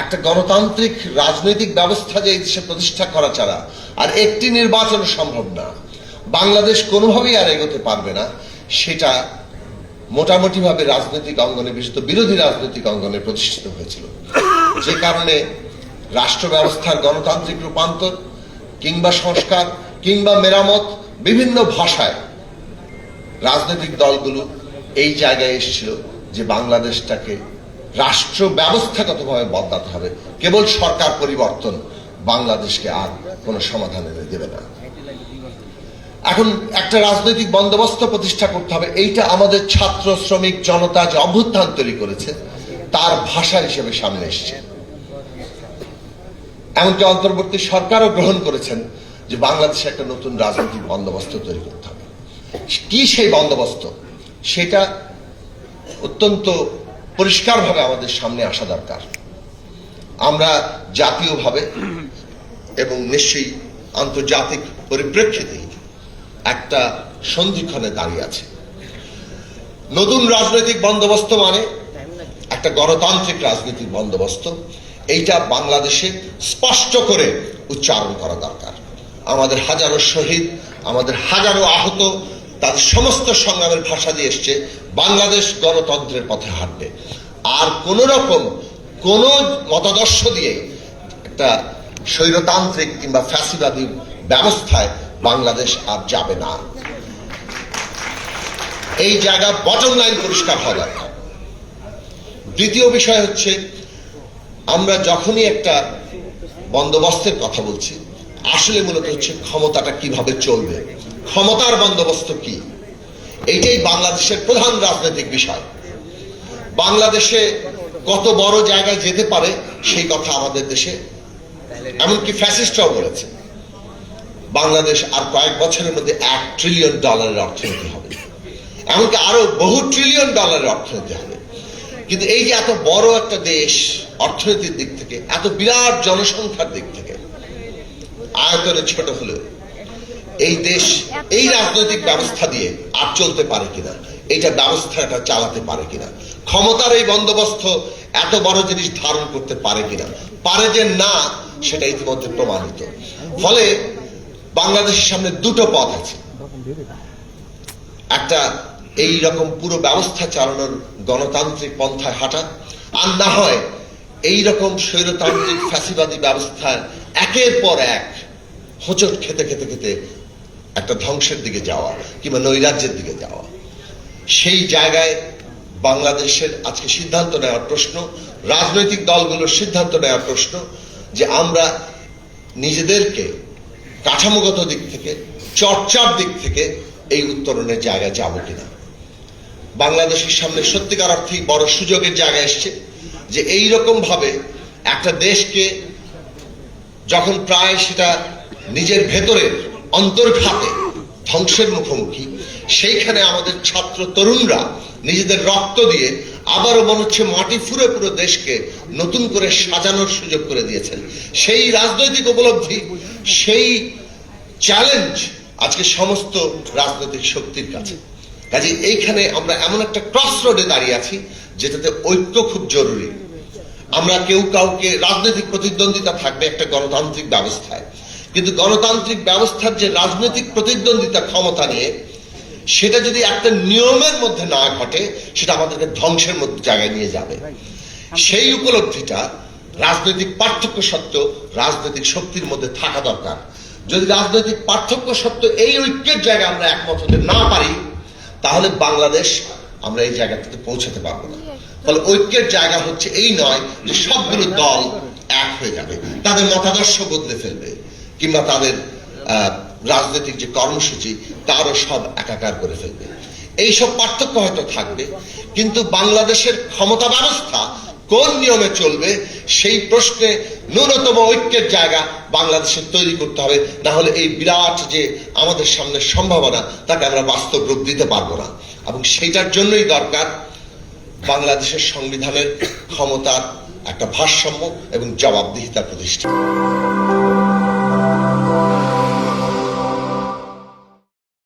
একটা গণতান্ত্রিক রাজনৈতিক ব্যবস্থা যে এই দেশে প্রতিষ্ঠা করা ছাড়া আর একটি নির্বাচন সম্ভব না, বাংলাদেশ কোনোভাবেই আর এগোতে পারবে না, সেটা মোটামুটি ভাবে রাজনৈতিক অঙ্গনে, বিশেষত বিরোধী রাজনৈতিক অঙ্গনে প্রতিষ্ঠিত হয়েছিল। যে কারণে রাষ্ট্র ব্যবস্থার গণতান্ত্রিক রূপান্তর কিংবা সংস্কার কিংবা মেরামত বিভিন্ন ভাষায় রাজনৈতিক দলগুলো এই জায়গায় এসেছিল যে বাংলাদেশটাকে রাষ্ট্র ব্যবস্থাগতভাবে বদলাতে হবে। কেবল সরকার পরিবর্তন বাংলাদেশকে আর কোনো সমাধান এনে দেবে না। এখন একটা রাজনৈতিক বন্দোবস্ত প্রতিষ্ঠা করতে হবে। এইটা আমাদের ছাত্র, শ্রমিক, জনতা যে অভ্যুত্থান তৈরি করেছে তার ভাষা হিসেবে সামনে এসছে। এমনকি অন্তর্বর্তী সরকারও গ্রহণ করেছেন যে বাংলাদেশে একটা নতুন রাজনৈতিক বন্দোবস্ত তৈরি করতে হবে। কি সেই বন্দোবস্ত, সেটা অত্যন্ত পরিষ্কারভাবে আমাদের সামনে আসা দরকার। আমরা জাতীয়ভাবে এবং নিশ্চয়ই আন্তর্জাতিক পরিপ্রেক্ষিতে একটা সন্ধিক্ষণে দাঁড়িয়ে আছে। নতুন রাজনৈতিক বন্দোবস্ত মানে একটা গণতান্ত্রিক রাজনৈতিক বন্দোবস্ত, এইটা বাংলাদেশে স্পষ্ট করে উচ্চারণ করা দরকার। আমাদের হাজারো শহীদ, আমাদের হাজারো আহত, তাদের সমস্ত সংগ্রামের ভাষা দিয়ে এসছে বাংলাদেশ গণতন্ত্রের পথে হাঁটবে। আর কোন রকম কোন মতাদর্শ দিয়ে একটা স্বৈরতান্ত্রিক কিংবা ফ্যাসিবাদী ব্যবস্থায় বাংলাদেশ আর যাবে না। এই জায়গা বটম লাইন পরিষ্কার হওয়া দরকার। দ্বিতীয় বিষয় হচ্ছে, আমরা যখনই একটা বন্দোবস্তের কথা বলছি, আসলে মূলত হচ্ছে ক্ষমতাটা কিভাবে চলবে, ক্ষমতার বন্দোবস্ত কি, এইটাই বাংলাদেশের প্রধান রাজনৈতিক বিষয়। বাংলাদেশে কত বড় জায়গায় যেতে পারে সেই কথা আমাদের দেশে এমনকি ফ্যাসিস্টরাও বলেছে। বাংলাদেশ আর কয়েক বছরের মধ্যে $1 ট্রিলিয়ন অর্থনীতি হবে, এমনকি আরো বহু ট্রিলিয়ন ডলারের অর্থনীতি হবে। কিন্তু এই যে এত বড় একটা দেশ অর্থনীতির দিক থেকে, এত বিরাট জনসংখ্যার দিক থেকে, আয়তনে ছোট হলেও এই দেশ এই রাজনৈতিক ব্যবস্থা দিয়ে আর চলতে পারে কিনা, এইটা ব্যবস্থাটা চালাতে পারে কিনা, ক্ষমতার এই বন্দোবস্ত এত বড় জিনিস ধারণ করতে পারে কিনা, পারে যে না, সেটা ইতিমধ্যে প্রমাণিত। ফলে বাংলাদেশের সামনে দুটো পথ আছে, একটা এই রকম পুরো ব্যবস্থা চালানোর গণতান্ত্রিক পন্থায় হাঁটা, আর না হয় এই রকম স্বৈরতান্ত্রিক ফ্যাসিবাদী ব্যবস্থার একের পর এক হোঁচট খেতে খেতে খেতে একটা ধ্বংসের দিকে যাওয়া কিংবা নৈরাজ্যের দিকে যাওয়া। সেই জায়গায় বাংলাদেশের আজকে সিদ্ধান্ত নেওয়ার প্রশ্ন, রাজনৈতিক দলগুলোর সিদ্ধান্ত নেওয়ার প্রশ্ন যে আমরা নিজেদেরকে কাঠামোগত দিক থেকে, চর্চার দিক থেকে এই উত্তরণের জায়গায় যাব কিনা। বাংলাদেশের সামনে সত্যিকার অর্থেই বড় সুযোগের জায়গা এসছে যে এই রকম ভাবে একটা দেশকে যখন প্রায় সেটা নিজের ভেতরের অন্তর্ঘাতে ধ্বংসের মুখোমুখি, সেইখানে আমাদের ছাত্র তরুণরা নিজেদের রক্ত দিয়ে আবারও মনে হচ্ছে মাটি ফুঁড়ে পুরো দেশকে নতুন করে সাজানোর সুযোগ করে দিয়েছেন। সেই রাজনৈতিক উপলব্ধি, সেই চ্যালেঞ্জ আজকে সমস্ত রাজনৈতিক শক্তির কাছে। কাজে এইখানে আমরা এমন একটা ক্রস রোডে দাঁড়িয়ে আছি যেটাতে ঐক্য খুব জরুরি। আমরা কেউ কাউকে, রাজনৈতিক প্রতিদ্বন্দ্বিতা থাকবে একটা গণতান্ত্রিক ব্যবস্থায়, কিন্তু গণতান্ত্রিক ব্যবস্থার যে রাজনৈতিক প্রতিদ্বন্দ্বিতা ক্ষমতা নিয়ে, সেটা যদি একটা নিয়মের মধ্যে না ঘটে, সেটা আমাদেরকে ধ্বংসের মধ্যে জায়গায় নিয়ে যাবে। সেই উপলব্ধিটা রাজনৈতিক পার্থক্য সত্ত্বেও রাজনৈতিক শক্তির মধ্যে থাকা দরকার। যদি রাজনৈতিক পার্থক্য সত্ত্বেও এই ঐক্যের জায়গায় আমরা একমত হতে না পারি, তাহলে বাংলাদেশ আমরা এই জায়গাটাতে পৌঁছাতে পারবো না। ফলে ঐক্যের জায়গা হচ্ছে এই নয় যে সবগুলো দল এক হয়ে যাবে, তাদের মতাদর্শ বদলে ফেলবে কিংবা তাদের রাজনৈতিক যে কর্মসূচি তারও সব একাকার করে ফেলবে। এইসব পার্থক্য হয়তো থাকবে, কিন্তু বাংলাদেশের ক্ষমতা ব্যবস্থা কোন নিয়মে চলবে সেই প্রশ্নে ন্যূনতম ঐক্যের জায়গা বাংলাদেশের তৈরি করতে হবে। না হলে এই বিরাট যে আমাদের সামনে সম্ভাবনা, তাকে আমরা বাস্তব রূপ দিতে পারবো না। এবং সেইটার জন্যই দরকার বাংলাদেশের সংবিধানের ক্ষমতার একটা ভারসাম্য এবং জবাবদিহিতা প্রতিষ্ঠা।